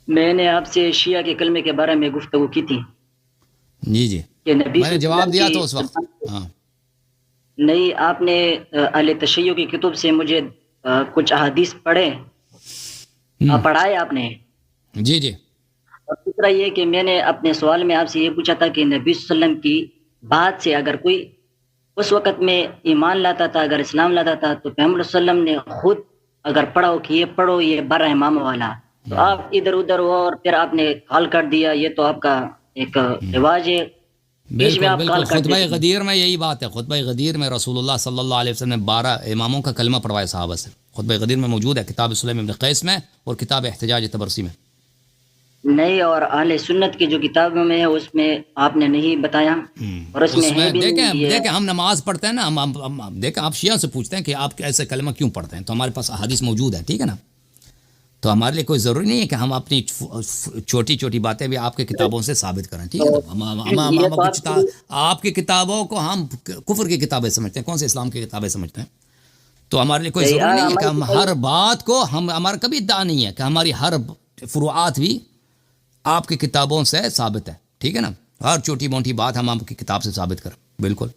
میں نے آپ سے شیعہ کے کلمے کے بارے میں گفتگو کی تھی جی جی کہ نبی میں نے صلی اللہ جواب علیہ دیا وسلم تو اس وقت. کی ہاں نہیں، آپ نے اہل تشیع کی کتب سے مجھے کچھ احادیث پڑھائے آپ نے. جی جی اور دوسرا یہ کہ میں نے اپنے سوال میں آپ سے یہ پوچھا تھا کہ نبی صلی اللہ علیہ وسلم کی بات سے اگر کوئی اس وقت میں ایمان لاتا تھا، اگر اسلام لاتا تھا، تو پیغمبر صلی اللہ علیہ وسلم نے خود اگر پڑھا ہو کہ یہ پڑھو یہ بر امام والا، تو آپ ادھر ادھر ہو اور پھر آپ نے کال کر دیا. یہ تو آپ کا ایک رواج ہے، بیچ میں بالکل آپ بالکل. کال کر خطبہ دیتے ہیں. غدیر میں یہی بات ہے. خطبہ غدیر میں رسول اللہ صلی اللہ علیہ وسلم نے 12 اماموں کا کلمہ پڑھوایا صحابہ سے. خطبہ غدیر میں موجود ہے، کتاب سلیم ابن قیس میں اور کتاب احتجاج تبرسی میں. نہیں، اور اہل سنت کی جو کتابوں میں ہے اس میں آپ نے نہیں بتایا، اور اس میں ہے بھی نہیں یہ. دیکھیں ہم نماز پڑھتے ہیں نا، ہم دیکھیں آپ شیعہ سے پوچھتے ہیں کہ آپ ایسے کلمہ کیوں پڑھتے ہیں، تو ہمارے پاس احادیث موجود ہے، ٹھیک ہے نا. تو ہمارے لیے کوئی ضروری نہیں ہے کہ ہم اپنی چھوٹی چھوٹی باتیں بھی آپ کے کتابوں سے ثابت کریں، ٹھیک ہے نا. یہ تو آپ کی کتابوں کو ہم کفر کی کتابیں سمجھتے ہیں، کون سے اسلام کی کتابیں سمجھتے ہیں. تو ہمارے لیے کوئی ضروری نہیں ہے کہ ہم ہر بات کو ہمارا کبھی ادعا نہیں ہے کہ ہماری ہر فروعات بھی آپ کی کتابوں سے ثابت ہے، ٹھیک ہے نا. ہر چھوٹی موٹی بات ہم آپ کی کتاب سے ثابت کریں. بالکل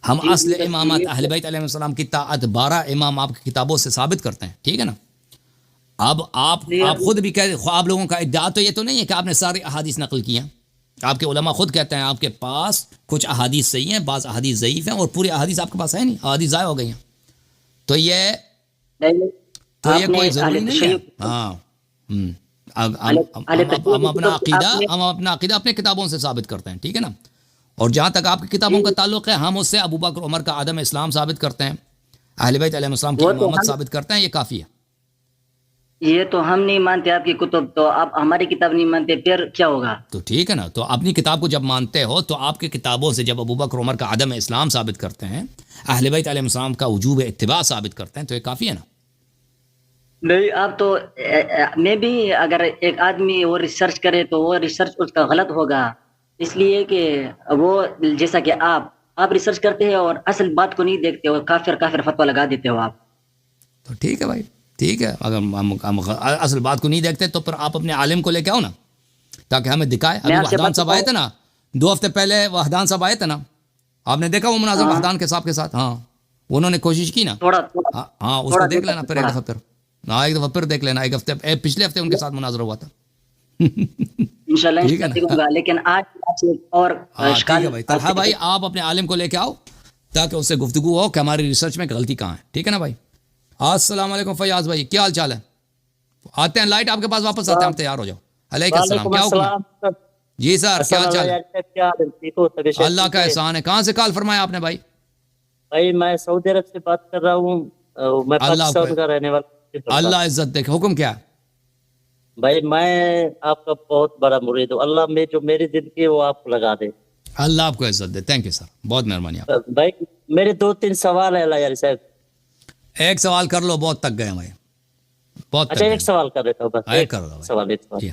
ہم اصل امامات اہل بیت علیہ السلام کی طاعت 12 امام آپ کی کتابوں سے ثابت کرتے ہیں، ٹھیک ہے نا. اب آپ خود بھی آپ لوگوں کا ادعا تو یہ تو نہیں ہے کہ آپ نے ساری احادیث نقل کی ہیں. آپ کے علماء خود کہتے ہیں آپ کے پاس کچھ احادیث صحیح ہیں، بعض احادیث ضعیف ہیں، اور پوری احادیث آپ کے پاس ہے نہیں، احادیث ضائع ہو گئی ہیں. تو یہ آپ نے کوئی اہل ضروری نہیں ہے. تشیع ہاں اہل تشیع ہم کی اپنا کتب عقیدہ آپ نے ہم اپنا عقیدہ اپنے کتابوں سے ثابت کرتے ہیں، ٹھیک ہے نا. اور جہاں تک آپ کی کتابوں کا تعلق ہے، ہم اس سے ابو بکر عمر کا عدم اسلام ثابت کرتے ہیں، اہل بیت علیہ السلام کی وہ تو امامت ہم ثابت کرتے ہیں، یہ کافی ہے. یہ تو ہم نہیں مانتے آپ کی کتب، تو آپ ہماری کتاب نہیں مانتے، پھر کیا ہوگا؟ تو ٹھیک ہے نا. تو اپنی کتاب کو جب مانتے ہو تو آپ کی کتابوں سے جب ابو بکر عمر کا عدم اسلام ثابت کرتے ہیں، اہل بیت علیہ السلام کا وجوب اتباع ثابت کرتے ہیں، تو یہ کافی ہے نا. نہیں، آپ تو میں بھی اگر ایک آدمی وہ ریسرچ کرے تو وہ ریسرچ اس کا غلط ہوگا، اس لیے کہ وہ جیسا کہ آپ ریسرچ کرتے ہیں اور اصل بات کو نہیں دیکھتے ہو، کافر فتویٰ لگا دیتے ہو آپ. تو ٹھیک ہے بھائی، ٹھیک ہے. اگر ہم اصل بات کو نہیں دیکھتے تو پھر آپ اپنے عالم کو لے کے آؤ نا، تاکہ ہمیں دکھائے. میں ابھی آپ سے وحدان بات صاحب آئے تھے نا 2 ہفتے پہلے، وحدان صاحب آئے تھے نا، آپ نے دیکھا وہ مناظر ہاں، وحدان کے صاحب کے ساتھ. ہاں انہوں نے کوشش کی نا. تھوڑا تھوڑا ہاں اس کو تھوڑا دیکھ لینا پھر ایک تھوڑا دفعہ پھر. ہاں ایک دفعہ پھر دیکھ لینا، ایک ہفتے پچھلے ہفتے ان کے ساتھ مناظرہ ہوا تھا. ٹھیک ہے انشاءاللہ نا. دیکھوں گا، لیکن آج آپ سے اور ہاں ٹھیک ہے اشکال بھائی. آپ طلحہ سے. بھائی آپ اپنے عالم کو لے کے آؤ تاکہ اس سے گفتگو ہو کہ ہماری ریسرچ میں غلطی کہاں ہے، ٹھیک ہے نا بھائی. السلام علیکم فیاض بھائی، کیا حال چال ہے؟ آتے ہیں لائٹ آپ کے پاس واپس آتے ہیں، ہم تیار ہو جاؤ. علیکم السلام، وعلیکم کیا حکم ہے؟ السلام. جی سر کیا حسن حال اللہ چال ہے؟ یار کیا حال ہے؟ ٹھیک ہو؟ طبیعت اللہ ٹھیک کا ہے احسان ہے. کہاں سے کال فرمایا آپ نے بھائی؟ بھائی؟ میں سعودی عرب سے بات کر رہا ہوں، میں اللہ کو پاکستان کا رہنے والا. اللہ عزت دے. حکم کیا ہے؟ بھائی میں آپ کا بہت بڑا مرید ہوں، اللہ میں جو میری زندگی ہے وہ آپ کو لگا دے. اللہ آپ کو عزت دے. تھینک یو سر، بہت مہربانی آپ. بھائی میرے 2-3 سوال ہے اللہ یار صاحب. ایک سوال کر لو، بہت تک گئے بھائی، بہت اچھا تک ایک گئے. سوال کر لیتا ہوں بس، ایک کر دو سوال ایک بھائی. سوال. جی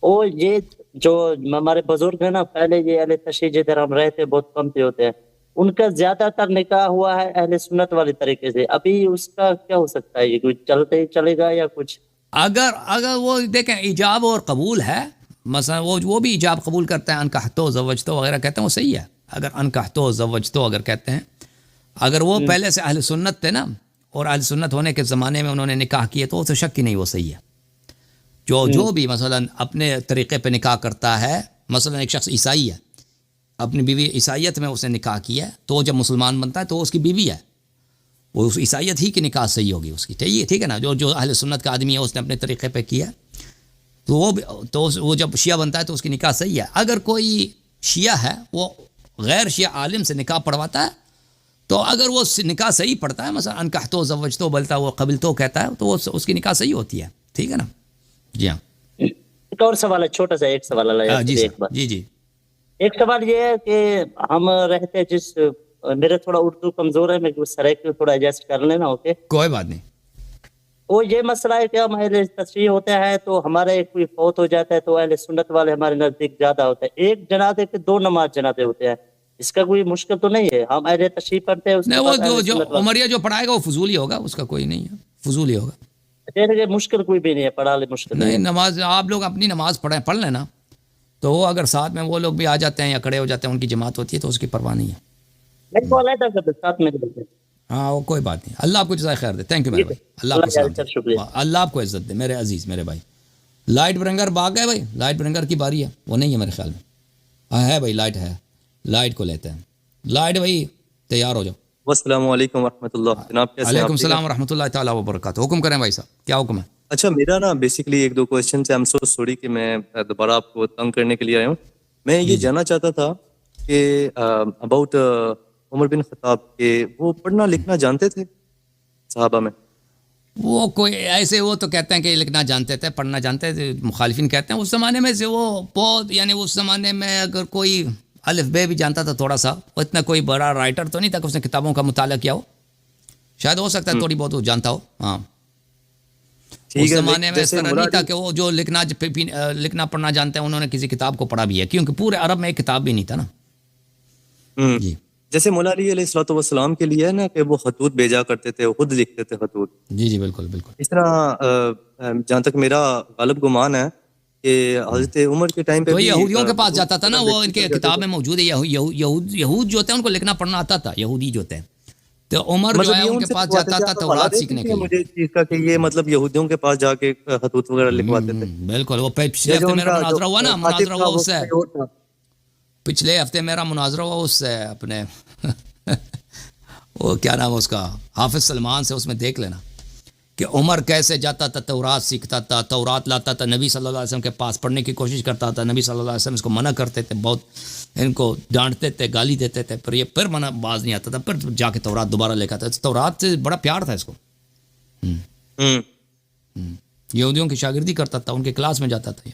اور یہ جو ہمارے بزرگ ہیں نا، پہلے یہ اہل تشیع جدھر ہم رہتے بہت کم سے ہوتے ہیں، ان کا زیادہ تر نکاح ہوا ہے اہل سنت والے طریقے سے. ابھی اس کا کیا ہو سکتا ہے؟ یہ کچھ چلتے ہی چلے گا یا کچھ؟ اگر وہ دیکھیں ایجاب اور قبول ہے، مثلا وہ بھی ایجاب قبول کرتے ہیں، انکحتو زوجتو وغیرہ کہتے ہیں، وہ صحیح ہے. اگر انکحتو زوجتو اگر کہتے ہیں، اگر وہ پہلے سے اہل سنت تھے نا، اور اہل سنت ہونے کے زمانے میں انہوں نے نکاح کیے، تو اسے شک ہی نہیں، وہ صحیح ہے. جو بھی مثلا اپنے طریقے پہ نکاح کرتا ہے، مثلا ایک شخص عیسائی ہے، اپنی بیوی عیسائیت میں اس نے نکاح کیا ہے، تو جب مسلمان بنتا ہے تو اس کی بیوی ہے، وہ اس عیسائیت ہی کی نکاح صحیح ہوگی اس کی. ٹھیک ہے نا. جو اہل سنت کا آدمی ہے اس نے اپنے طریقے پہ کیا، تو وہ جب شیعہ بنتا ہے تو اس کی نکاح صحیح ہے. اگر کوئی شیعہ ہے وہ غیر شیعہ عالم سے نکاح پڑھواتا ہے، تو اگر وہ نکاح صحیح پڑھتا ہے، مثلا انکحتو زوجتو بولتا ہے، وہ قبلتو کہتا ہے، تو اس کی نکاح صحیح ہوتی ہے. ٹھیک ہے نا. جی ہاں. ایک اور سوال ہے، چھوٹا سا ایک سوال اللہ یار جی صاحب، سر. ایک بات. جی ایک سوال یہ ہے کہ ہم رہتے میرا تھوڑا اردو کمزور ہے، میں سرائیکی تھوڑا ایڈجسٹ کر لینا. اوکے کوئی بات نہیں. وہ یہ مسئلہ ہے کہ ہم اہل تشیع ہوتے ہیں تو ہمارے کوئی فوت ہو جاتا ہے تو اہل سنت والے ہمارے نزدیک زیادہ ہوتے ہیں، ایک جنازے کے 2 نماز جنازے ہوتے ہیں. اس کا کوئی مشکل تو نہیں ہے؟ ہم اہل تشیع پڑھتے ہیں، اس نہیں، کے وہ بعد اہل جو سنت والے. عمریہ جو پڑھائے گا وہ فضول ہی ہوگا، اس کا کوئی نہیں ہے، فضول ہی ہوگا. کہنے کہ مشکل کوئی بھی نہیں ہے، پڑھا لے مشکل نہیں نماز آپ لوگ اپنی نماز پڑھ لیں نا، تو وہ اگر ساتھ میں وہ لوگ بھی آ جاتے ہیں یا کھڑے ہو جاتے ہیں، ان کی جماعت ہوتی ہے تو اس کی پرواہ نہیں ہے. نہیں کو علیحدہ کر دے ساتھ میں کرتے ہیں. ہاں وہ کوئی بات نہیں. اللہ آپ کو جزائے خیر دے. تھینک یو میرے بھائی. اللہ آپ کو سلام دے. شکریہ. اللہ آپ کو عزت دے میرے عزیز میرے بھائی. لائٹ برنگر بھاگ گئے بھائی. لائٹ برنگر کی باری ہے، وہ نہیں ہے میرے خیال میں. ہاں ہے بھائی، لائٹ ہے. لائٹ کو لیتے ہیں. لائٹ بھائی تیار ہو جاؤ. السلام علیکم ورحمۃ اللہ. جناب کیسے ہیں وعلیکم آپ؟ السلام ورحمۃ اللہ تعالیٰ وبرکاتہ. حکم کریں بھائی صاحب، کیا حکم ہے؟ اچھا میرا نا بیسیکلی ایک دو کویشچن ہے. I'm so sorry کہ میں دوبارہ آپ کو تنگ کرنے کے لیے آیا ہوں. میں یہ جاننا چاہتا تھا کہ اباؤٹ عمر بن خطاب کہ وہ پڑھنا لکھنا جانتے تھے صحابہ میں؟ وہ کوئی ایسے وہ تو کہتے ہیں کہ لکھنا جانتے تھے، پڑھنا جانتے تھے. مخالفین کہتے ہیں اس زمانے میں سے وہ بہت، یعنی اس زمانے میں اگر کوئی الف بے بھی جانتا تھا تھوڑا سا، وہ اتنا کوئی بڑا رائٹر تو نہیں تھا کہ اس نے کتابوں کا مطالعہ کیا ہو. شاید ہو سکتا ہے تھوڑی بہت وہ جانتا ہو. ہاں اس زمانے میں اس طرح نہیں تھا کہ وہ جو لکھنا پڑھنا جانتے ہیں انہوں نے کسی کتاب کو پڑھا بھی ہے، کیونکہ پورے عرب میں ایک کتاب بھی نہیں تھا نا. جی جیسے مولا علی علیہ الصلوۃ والسلام کے لیے ہے نا کہ وہ خطوط بھیجا کرتے تھے، خود لکھتے تھے خطوط. جی جی بالکل بالکل. اس طرح جہاں تک میرا غالب گمان ہے کہ حضرت عمر کے ٹائم پہ تو بھی یہودیوں کے پاس جاتا تھا نا، وہ ان کے کتاب میں موجود ہے. یہود جو ہوتے ہیں ان کو لکھنا پڑھنا آتا تھا، یہودی جو ہوتے ہیں. تو عمر جو ہے ان کے پاس جاتا تھا تورات سیکھنے کے لیے. مجھے اس چیز کا کہ یہ مطلب یہودیوں کے پاس جا کے خطوط وغیرہ لکھواتے تھے. بالکل. وہ پچھلے ہفتے میرا مناظرہ ہوا نا، مناظرہ ہوا اس سے پچھلے ہفتے میرا مناظرہ ہوا اس سے اپنے وہ کیا نام ہے اس کا، حافظ سلمان سے. اس میں دیکھ لینا کہ عمر کیسے جاتا تھا تورات سیکھتا تھا، تورات لاتا تھا نبی صلی اللہ علیہ وسلم کے پاس پڑھنے کی کوشش کرتا تھا. نبی صلی اللہ علیہ وسلم اس کو منع کرتے تھے، بہت ان کو ڈانٹتے تھے، گالی دیتے تھے. پھر منع باز نہیں آتا تھا، پھر جا کے تورات دوبارہ لے کے آتا تھا. تورات سے بڑا پیار تھا اس کو. یہودیوں کی شاگردی کرتا تھا، ان کے کلاس میں جاتا تھا.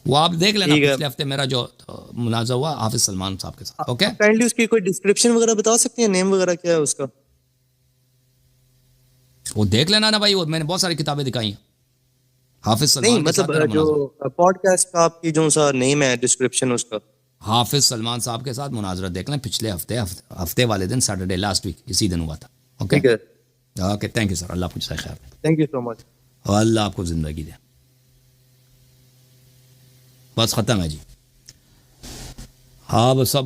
وہ آپ دیکھ لینا پچھلے ہفتے میرا جو مناظرہ ہوا حافظ سلمان صاحب کے ساتھ. اوکے کائنڈلی اس کی کوئی ڈسکرپشن وغیرہ بتا سکتے ہیں، نیم وغیرہ کیا ہے اس کا؟ وہ دیکھ لینا نا بھائی، وہ میں نے بہت ساری کتابیں دکھائی ہیں حافظ نہیں سلمان کے ساتھ. مطلب جو پوڈ کاسٹ کا آپ کی جو سا نیم ہے ڈسکرپشن اس کا، حافظ سلمان صاحب کے ساتھ مناظرہ دیکھ لیں. پچھلے ہفتے والے دن سیٹرڈے لاسٹ ویک اسی دن ہوا تھا. اوکے ٹھیک ہے. Okay thank you sir. اللہ آپ کو خیر دے. تھینک یو سو مچ. اور اللہ آپ کو زندگی دے. بس ختم ہے جی. ہاں بس سب